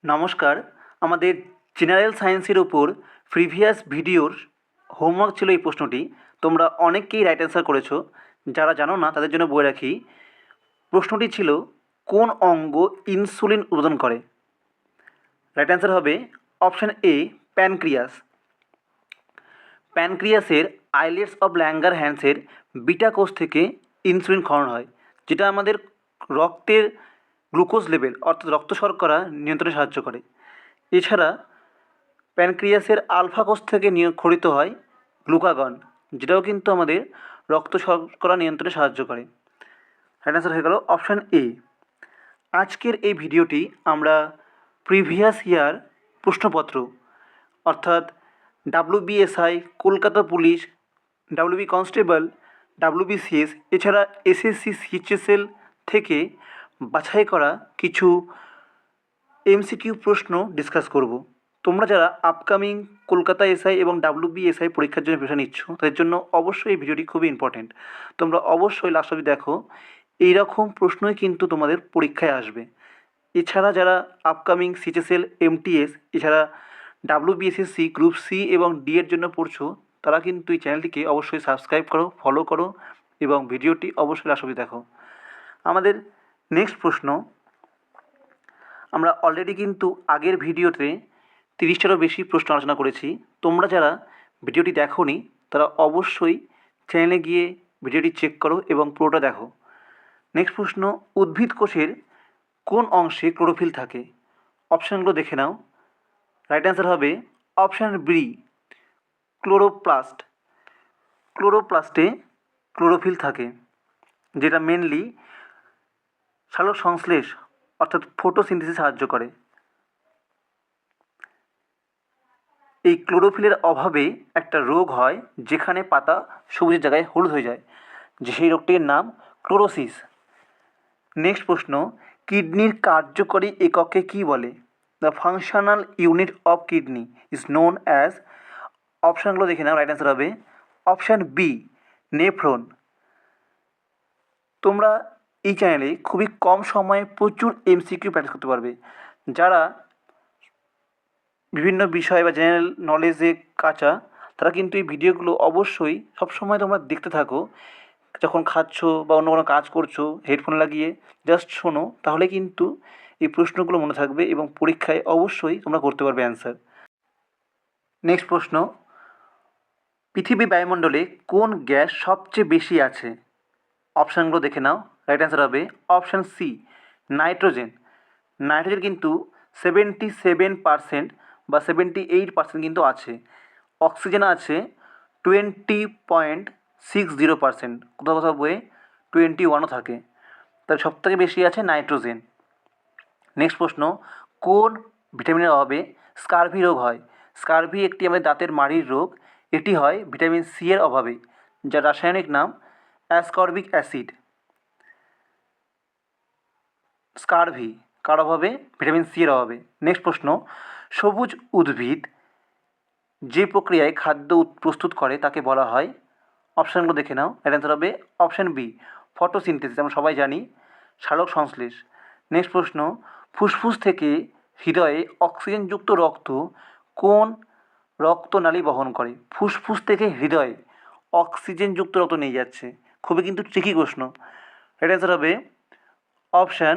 নমস্কার। আমাদের জেনারেল সায়েন্সের উপর প্রিভিয়াস ভিডিওর হোমওয়ার্ক ছিল এই প্রশ্নটি। তোমরা অনেকেই রাইট অ্যান্সার করেছো। যারা জানো না তাদের জন্য বলে রাখি, প্রশ্নটি ছিল কোন অঙ্গ ইনসুলিন উৎপাদন করে? রাইট অ্যান্সার হবে অপশান এ, প্যানক্রিয়াস। প্যানক্রিয়াসের আইলেটস অফ ল্যাঙ্গারহ্যান্সের বিটা কোষ থেকে ইনসুলিন ক্ষরণ হয়, যেটা আমাদের রক্তের গ্লুকোজ লেভেল অর্থাৎ রক্ত শর্করা নিয়ন্ত্রণে সাহায্য করে। এছাড়া প্যানক্রিয়াসের আলফা কোষ থেকে ক্ষরিত হয় গ্লুকাগন, যেটাও কিন্তু আমাদের রক্ত শর্করা নিয়ন্ত্রণে সাহায্য করে। রাইট অ্যান্সার হয়ে গেল অপশান এ। আজকের এই ভিডিওটি আমরা প্রিভিয়াস ইয়ার প্রশ্নপত্র অর্থাৎ WBSI, Kolkata police, WB constable, WBCS এছাড়া SSC CHSL থেকে বাছাই করা কিছু MCQ প্রশ্ন ডিসকাস করব। তোমরা যারা আপকামিং কলকাতা এসআই এবং WBSI পরীক্ষার জন্য প্রিপারেশন নিচ্ছ তাদের জন্য অবশ্যই এই ভিডিওটি খুবই ইম্পর্টেন্ট। তোমরা অবশ্যই লাস্ট অবধি দেখো, এইরকম প্রশ্নই কিন্তু তোমাদের পরীক্ষায় আসবে। এছাড়া যারা আপকামিং CHSL, MTS এছাড়া WBSSC গ্রুপ সি এবং ডি এর জন্য পড়ছো, তারা কিন্তু এই চ্যানেলটিকে অবশ্যই সাবস্ক্রাইব করো, ফলো করো এবং ভিডিওটি অবশ্যই লাস্ট অবধি দেখো। আমাদের নেক্সট প্রশ্ন, আমরা অলরেডি কিন্তু আগের ভিডিওতে 30টারও বেশি প্রশ্ন আলোচনা করেছি। তোমরা যারা ভিডিওটি দেখোনি তারা অবশ্যই চ্যানেলে গিয়ে ভিডিওটি চেক করো এবং পুরোটা দেখো। নেক্সট প্রশ্ন, উদ্ভিদ কোষের কোন অংশে ক্লোরোফিল থাকে? অপশানগুলো দেখে নাও। রাইট অ্যান্সার হবে অপশান বি, ক্লোরোপ্লাস্ট। ক্লোরোপ্লাস্টে ক্লোরোফিল থাকে, যেটা মেনলি সালোক সংশ্লেষ অর্থাৎ ফটোসিনথেসিসে সাহায্য করে। এই ক্লোরোফিলের অভাবে একটা রোগ হয় যেখানে পাতা সবুজের জায়গায় হলুদ হয়ে যায়, যে সেই রোগটির নাম ক্লোরোসিস। নেক্সট প্রশ্ন, কিডনির কার্যকরী এককে কী বলে? The functional unit of kidney is known as. অপশানগুলো দেখে নাও। রাইট অ্যান্সার হবে অপশান বি, নেফ্রন। তোমরা এই চ্যানেলে খুবই কম সময়ে প্রচুর MCQ প্র্যাকটিস করতে পারবে। যারা বিভিন্ন বিষয় বা জেনারেল নলেজে কাঁচা, তারা কিন্তু এই ভিডিওগুলো অবশ্যই সবসময় তোমরা দেখতে থাকো। যখন খাচ্ছ বা অন্য কোনো কাজ করছো হেডফোন লাগিয়ে জাস্ট শোনো, তাহলে কিন্তু এই প্রশ্নগুলো মনে থাকবে এবং পরীক্ষায় অবশ্যই তোমরা করতে পারবে অ্যান্সার। নেক্সট প্রশ্ন, পৃথিবীর বায়ুমণ্ডলে কোন গ্যাস সবচেয়ে বেশি আছে? অপশানগুলো দেখে নাও। রাইট অ্যান্সার হবে অপশান সি, নাইট্রোজেন। নাইট্রোজেন কিন্তু 77% বা 78% কিন্তু আছে। অক্সিজেন আছে 20.60%, কোথাও কোথাও বইয়ে 21ও থাকে। তার সবথেকে বেশি আছে নাইট্রোজেন। নেক্সট প্রশ্ন, কোন ভিটামিনের অভাবে স্কারভি রোগ হয়? স্কারভি একটি আমাদের দাঁতের মাড়ির রোগ। এটি হয় ভিটামিন সি এর অভাবে, যার রাসায়নিক নাম অ্যাসকর্বিক অ্যাসিড। স্কারভি কার অভাবে? ভিটামিন সি এর অভাবে। নেক্সট প্রশ্ন, সবুজ উদ্ভিদ যে প্রক্রিয়ায় খাদ্য প্রস্তুত করে তাকে বলা হয়? অপশানগুলো দেখে নাও। এর অ্যান্সার হবে অপশান বি, ফটোসিনথেসিস। আমরা সবাই জানি সালোক সংশ্লেষ। নেক্সট প্রশ্ন, ফুসফুস থেকে হৃদয়ে অক্সিজেনযুক্ত রক্ত কোন রক্তনালী বহন করে? ফুসফুস থেকে হৃদয়ে অক্সিজেনযুক্ত রক্ত নিয়ে যাচ্ছে। খুবই কিন্তু ট্রিকি প্রশ্ন। এর অ্যান্সার হবে অপশান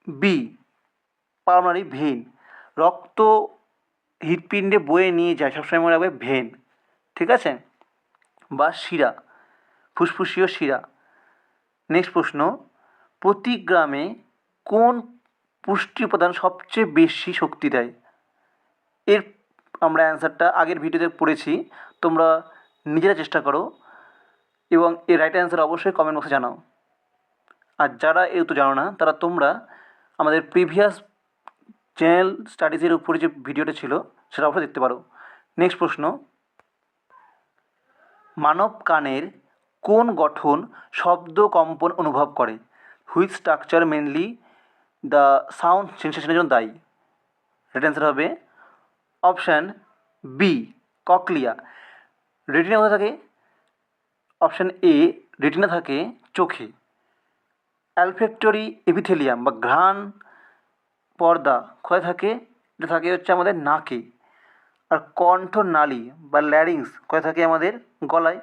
বি, পালমোনারি ভেইন। রক্ত হৃৎপিণ্ডে বয়ে নিয়ে যায়, সবসময় মনে রাখবে ভেন, ঠিক আছে, বা শিরা, ফুসফুসীয় শিরা। নেক্সট প্রশ্ন, প্রতি গ্রামে কোন পুষ্টি উপাদান সবচেয়ে বেশি শক্তি দেয়? এর আমরা অ্যান্সারটা আগের ভিডিওতে পড়েছি, তোমরা নিজেরা চেষ্টা করো এবং এর রাইট অ্যান্সার অবশ্যই কমেন্ট বক্সে জানাও। আর যারা এর উত্তর জানো না তারা তোমরা আমাদের প্রিভিয়াস জেনারেল স্টাডিজের উপরে যে ভিডিওটা ছিল সেটা অবশ্যই দেখতে পারো। নেক্সট প্রশ্ন, মানব কানের কোন গঠন শব্দ কম্পন অনুভব করে? Which structure mainly the sound সেন্সেশনের জন্য দায়ী? রাইট অ্যান্সার হবে অপশান বি, ককলিয়া। রেটিনা কোথায় থাকে? অপশান এ, রেটিনা থাকে চোখে। অ্যালফেক্টরি এপিথেলিয়াম বা ঘ্রাণ পর্দা কোথায় থাকে? এটা থাকে হচ্ছে আমাদের নাকে। আর কণ্ঠনালী বা ল্যারিংস কোথায় থাকে? আমাদের গলায়।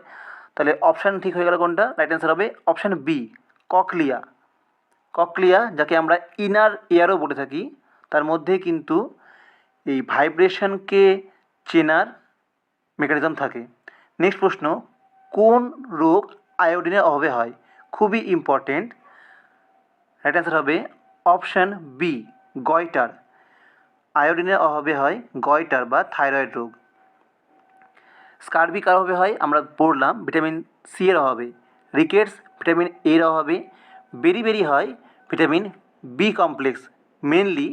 তাহলে অপশান ঠিক হয়ে গেল কোনটা? রাইট অ্যান্সার হবে অপশান বি, ককলিয়া। ককলিয়া, যাকে আমরা ইনার ইয়ারও বলে থাকি, তার মধ্যে কিন্তু এই ভাইব্রেশনকে চেনার মেকানিজম থাকে। নেক্সট প্রশ্ন, কোন রোগ আয়োডিনের অভাবে হয়? খুবই ইম্পর্টেন্ট। রাইট অ্যান্সার হবে অপশান বি, গয়টার। আয়োডিনের অভাবে হয় গয়টার বা থাইরয়েড রোগ। স্কারবি কার অভাবে হয়? আমরা পড়লাম ভিটামিন সি এর অভাবে। রিকেটস ভিটামিন এর অভাবে। বেরি হয় vitamin B complex, mainly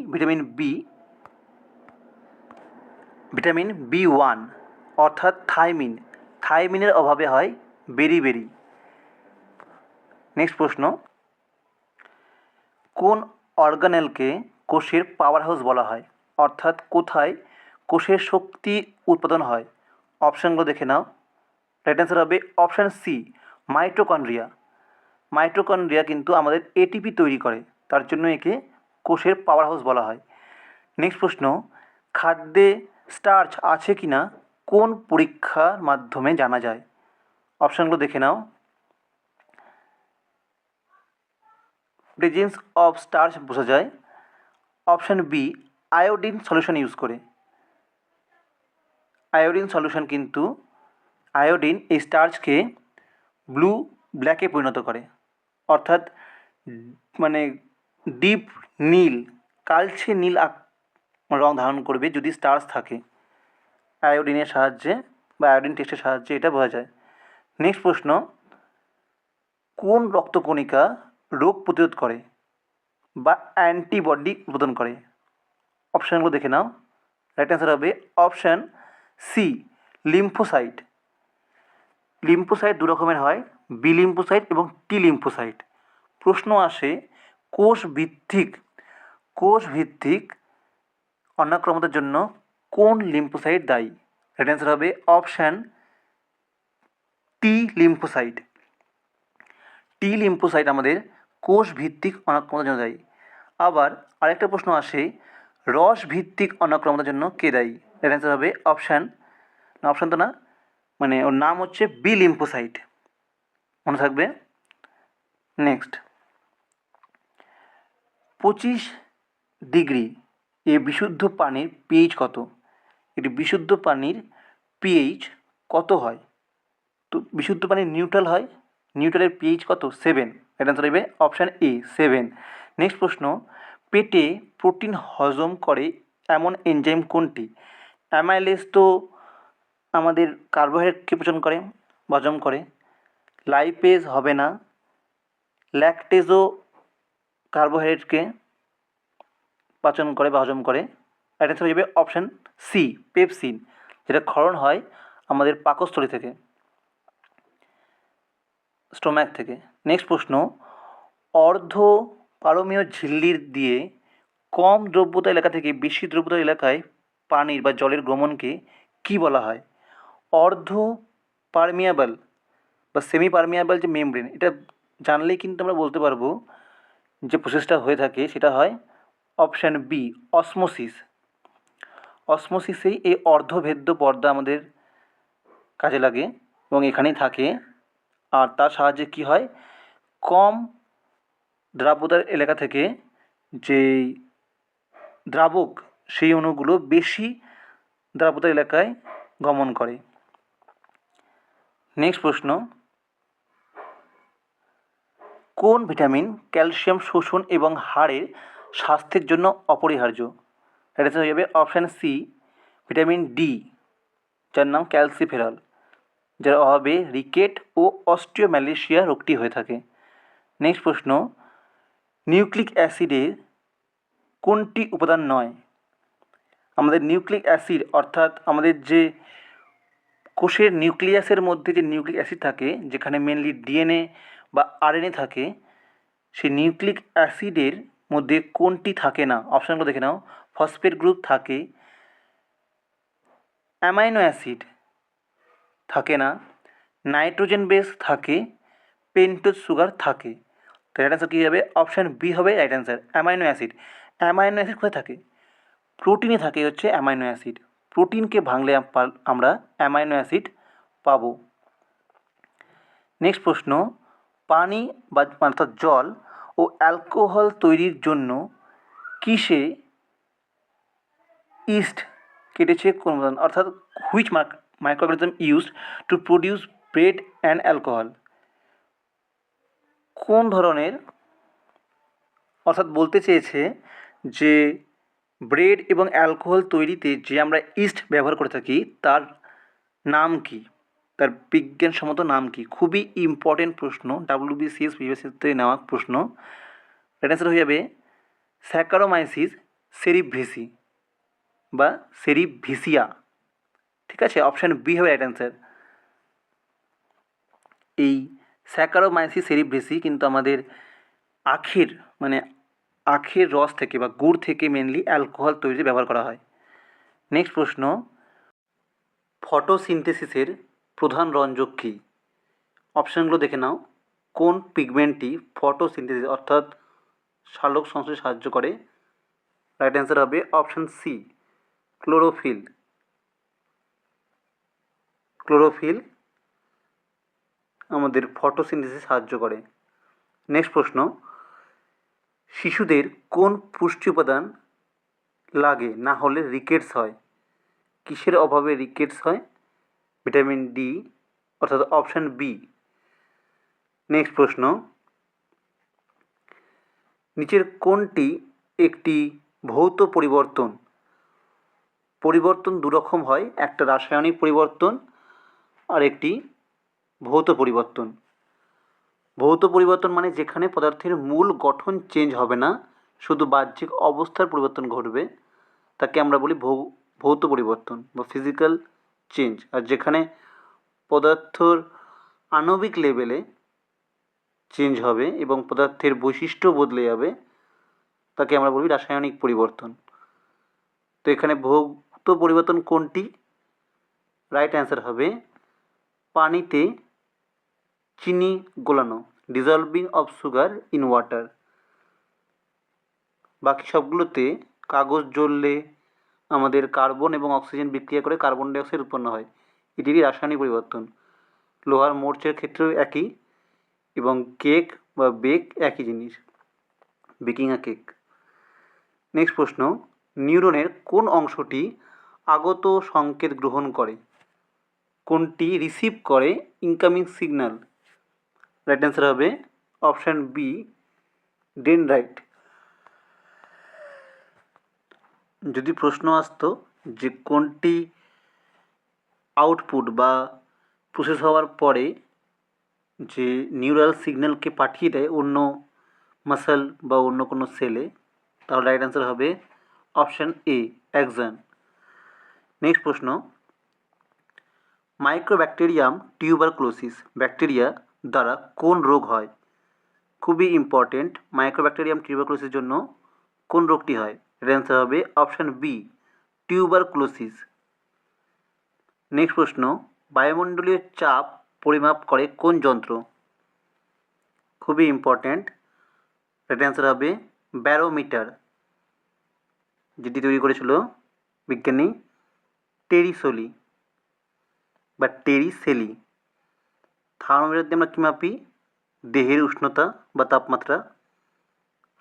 vitamin B one অর্থাৎ থাইমিনের অভাবে হয় বেরি। নেক্সট প্রশ্ন, কোন অর্গানেলকে কোষের পাওয়ার হাউস বলা হয়? অর্থাৎ কোথায় কোষের শক্তি উৎপাদন হয়? অপশানগুলো দেখে নাও। রাইট অ্যান্সার হবে অপশান সি, মাইটোকন্ড্রিয়া। মাইটোকন্ড্রিয়া কিন্তু আমাদের এটিপি তৈরি করে, তার জন্য একে কোষের পাওয়ার হাউস বলা হয়। নেক্সট প্রশ্ন, খাদ্যে স্টার্চ আছে কি না কোন পরীক্ষার মাধ্যমে জানা যায়? অপশানগুলো দেখে নাও। প্রেজেন্স অফ স্টার্চ বোঝা যায় option B, iodine solution use করে। আয়োডিন সলিউশন কিন্তু আয়োডিন এই স্টার্চকে ব্ল্যাকে পরিণত করে, অর্থাৎ মানে ডিপ নীল, কালচে নীল রং ধারণ করবে যদি স্টার্চ থাকে। আয়োডিনের সাহায্যে বা আয়োডিন টেস্টের সাহায্যে এটা বোঝা যায়। নেক্সট প্রশ্ন, কোন রক্তকণিকা রোগ প্রতিরোধ করে বা অ্যান্টিবডি উৎপাদন করে? অপশানগুলো দেখে নাও। রাইট অ্যান্সার হবে অপশান সি, লিম্ফোসাইট। লিম্ফোসাইট দু রকমের হয়, বি লিম্ফোসাইট এবং টি লিম্ফোসাইট। প্রশ্ন আসে কোষ ভিত্তিক অনাক্রমতার জন্য কোন লিম্ফোসাইট দায়ী? রাইট অ্যান্সার হবে অপশান টি লিম্ফোসাইট। টি লিম্ফোসাইট আমাদের কোষ ভিত্তিক অনাক্রমতার জন্য দায়ী। আবার আরেকটা প্রশ্ন আসে, রস ভিত্তিক অনাক্রমতার জন্য কে দায়ী? রাইট অ্যান্সার হবে অপশান তো না, মানে ওর নাম হচ্ছে বি লিম্ফোসাইট, মনে থাকবে। নেক্সট, 25 ডিগ্রি এ বিশুদ্ধ পানির পিএইচ কত? এটি বিশুদ্ধ পানির পিএইচ কত হয়? তো বিশুদ্ধ পানির নিউট্রাল হয়, নিউট্রালের পিএইচ কত? 7। এটা আনসার হবে অপশান এ, 7। নেক্সট প্রশ্ন, পেটে প্রোটিন হজম করে এমন এনজাইম কোনটি? অ্যামাইলেজ তো আমাদের কার্বোহাইড্রেটকে হজম করে। লাইপেজ হবে না। ল্যাকটেজও কার্বোহাইড্রেটকে পাচন করে বা হজম করে। এটা হয়ে যাবে অপশান সি, পেপসিন, যেটা ক্ষরণ হয় আমাদের পাকস্থলী থেকে, স্টোম্যাক থেকে। নেক্সট প্রশ্ন, অর্ধ পারমীয় ঝিল্লির দিয়ে কম দ্রব্যতা এলাকা থেকে বেশি দ্রব্যতা এলাকায় পানির বা জলের গমনকে কী বলা হয়? অর্ধ পারমিয়াবল বা সেমি পারমিয়াবল যে মেমব্রেন, এটা জানলেই কিন্তু আমরা বলতে পারবো যে প্রসেসটা হয়ে থাকে সেটা হয় অপশান বি, অসমোসিস। অসমোসিসেই এই অর্ধভেদ্য পর্দা আমাদের কাজে লাগে এবং এখানেই থাকে। আর তার সাহায্যে কী হয়, কম দ্রাব্যতার এলাকা থেকে যেই দ্রাবক সেই অণুগুলো বেশি দ্রাব্যতার এলাকায় গমন করে। নেক্সট প্রশ্ন, কোন ভিটামিন ক্যালসিয়াম শোষণ এবং হাড়ের স্বাস্থ্যের জন্য অপরিহার্য? এটা হয়ে যাবে অপশান সি, ভিটামিন ডি, যার নাম ক্যালসিফেরল, যার অভাবে রিকেট ও অস্টিওম্যালেশিয়া রোগটি হয়ে থাকে। নেক্সট প্রশ্ন, নিউক্লিক অ্যাসিডের কোনটি উপাদান নয়? আমাদের নিউক্লিক অ্যাসিড অর্থাৎ আমাদের যে কোষের নিউক্লিয়াসের মধ্যে যে নিউক্লিক অ্যাসিড থাকে, যেখানে মেনলি ডিএনএ বা আরএনএ থাকে, সেই নিউক্লিক অ্যাসিডের মধ্যে কোনটি থাকে না? অপশানগুলো দেখে নাও। ফসফেট গ্রুপ থাকে, অ্যামাইনো অ্যাসিড থাকে না, নাইট্রোজেন বেস থাকে, পেন্টোজ সুগার থাকে। তো রাইট অ্যান্সার কী হবে? অপশান বি হবে right answer, amino acid. Amino acid কোথায় থাকে? প্রোটিনে থাকে হচ্ছে অ্যামাইনো অ্যাসিড। প্রোটিনকে ভাঙলে আমরা অ্যামাইনো অ্যাসিড পাবো। নেক্সট প্রশ্ন, পানি বা অর্থাৎ জল ও অ্যালকোহল তৈরির জন্য কিসে ইস্ট কেটেছে কোন উপাদান? অর্থাৎ which microorganism used to produce bread and alcohol? কোন ধরনের, অর্থাৎ বলতে চেয়েছে যে ব্রেড এবং অ্যালকোহল তৈরিতে যে আমরা ইস্ট ব্যবহার করে থাকি তার নাম কি, তার বিজ্ঞানসম্মত নাম কি? খুবই ইম্পর্টেন্ট প্রশ্ন, WBCS প্রিভিয়াসতে নেওয়া প্রশ্ন। রাইট অ্যান্সার হয়ে যাবে স্যাকারোমাইসিস সেরিভ্রেসি বা সেরিভিসিয়া। ঠিক আছে, অপশান বি হবে রাইট অ্যান্সার। এই স্যাকারোমাইসিস সেরিভ্রেসি কিন্তু আমাদের আখের আখের রস থেকে বা গুড় থেকে মেনলি অ্যালকোহল তৈরিতে ব্যবহার করা হয়। নেক্সট প্রশ্ন, ফটোসিনথেসিসের প্রধান রঞ্জক কী? অপশানগুলো দেখে নাও। কোন পিগমেন্টটি ফটোসিনথেসিস অর্থাৎ সালোক সংশ্লেষে সাহায্য করে? রাইট অ্যান্সার হবে অপশান সি, ক্লোরোফিল। ক্লোরোফিল আমাদের ফটোসিনথেসিসে সাহায্য করে। নেক্সট প্রশ্ন, শিশুদের কোন পুষ্টি উপাদান লাগে না হলে রিকেটস হয়? কিসের অভাবে রিকেটস হয়? ভিটামিন ডি, অর্থাৎ অপশান বি। নেক্সট প্রশ্ন, নিচের কোনটি একটি ভৌত পরিবর্তন? পরিবর্তন দুরকম হয়, একটা রাসায়নিক পরিবর্তন আর একটি ভৌত পরিবর্তন। ভৌত পরিবর্তন মানে যেখানে পদার্থের মূল গঠন চেঞ্জ হবে না, শুধু বাহ্যিক অবস্থার পরিবর্তন ঘটবে, তাকে আমরা বলি ভৌত পরিবর্তন বা ফিজিক্যাল চেঞ্জ। আর যেখানে পদার্থর আণবিক লেভেলে চেঞ্জ হবে এবং পদার্থের বৈশিষ্ট্য বদলে যাবে, তাকে আমরা বলি রাসায়নিক পরিবর্তন। তো এখানে ভৌত পরিবর্তন কোনটি? রাইট অ্যান্সার হবে পানিতে চিনি গোলানো, dissolving of sugar in water. বাকি সবগুলোতে কাগজ জ্বললে আমাদের কার্বন এবং অক্সিজেন বিক্রিয়া করে কার্বন ডাইঅক্সাইড উৎপন্ন হয়, এটিরই রাসায়নিক পরিবর্তন। লোহার মোর্চের ক্ষেত্রেও একই, এবং কেক বা বেক একই জিনিস, বেকিং আ কেক। নেক্সট প্রশ্ন, নিউরনের কোন অংশটি আগত সংকেত গ্রহণ করে? কোনটি রিসিভ করে ইনকামিং সিগন্যাল? রাইট অ্যান্সার হবে অপশান বি, ডেনড্রাইট। যদি প্রশ্ন আসতো যে কোনটি আউটপুট বা প্রসেস হওয়ার পরে যে নিউরাল সিগন্যালকে পাঠিয়ে দেয় অন্য মাসল বা অন্য কোনো সেলে, তাহলে রাইট অ্যান্সার হবে অপশান এ, অ্যাক্সন। নেক্সট প্রশ্ন, মাইক্রোব্যাকটেরিয়াম টিউবারকুলোসিস ব্যাকটেরিয়া দ্বারা কোন রোগ হয়? খুবই ইম্পর্টেন্ট, মাইক্রোব্যাকটেরিয়াম টিউবারকুলোসিসের জন্য কোন রোগটি হয়? এর অ্যান্সার হবে অপশান বি, টিউবারকুলোসিস। নেক্সট প্রশ্ন, বায়ুমণ্ডলীয় চাপ পরিমাপ করে কোন যন্ত্র? খুবই ইম্পর্ট্যান্ট, এর অ্যান্সার হবে ব্যারোমিটার, যেটি তৈরি করেছিল বিজ্ঞানী টেরিসোলি বা টেরিসেলি। থার্মোমিটার দিয়ে আমরা কী মাপি? দেহের উষ্ণতা বা তাপমাত্রা।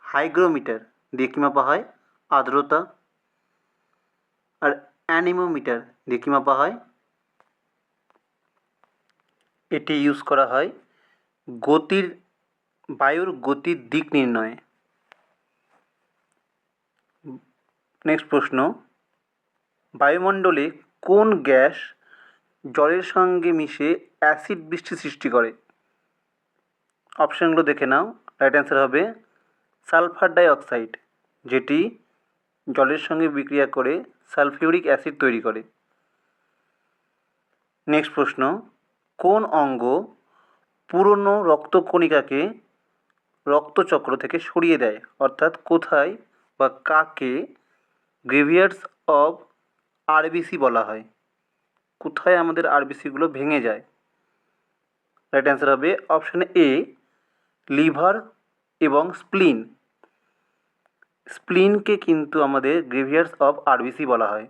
হাইগ্রোমিটার দিয়ে কী মাপা হয়? আর্দ্রতা। আর অ্যানিমোমিটার দিয়ে কী মাপা হয়? এটি ইউজ করা হয় বায়ুর গতির দিক নির্ণয়ে। নেক্সট প্রশ্ন, বায়ুমণ্ডলে কোন গ্যাস জলের সঙ্গে মিশে অ্যাসিড বৃষ্টি সৃষ্টি করে? অপশানগুলো দেখে নাও। রাইট অ্যান্সার হবে সালফার ডাইঅক্সাইড, যেটি জলের সঙ্গে বিক্রিয়া করে সালফিউরিক অ্যাসিড তৈরি করে। নেক্সট প্রশ্ন, কোন অঙ্গ পুরনো রক্তকণিকাকে রক্তচক্র থেকে সরিয়ে দেয়? অর্থাৎ কোথায় বা কাকে গ্রেভিয়ার্স অফ আরবিসি বলা হয়? কোথায় আমাদের আরবিসিগুলো ভেঙে যায়? রাইট অ্যান্সার হবে অপশান এ, লিভার এবং স্প্লিন। স্প্লিনকে কিন্তু আমাদের গ্রেভিয়ার্স অফ আরবিসি বলা হয়।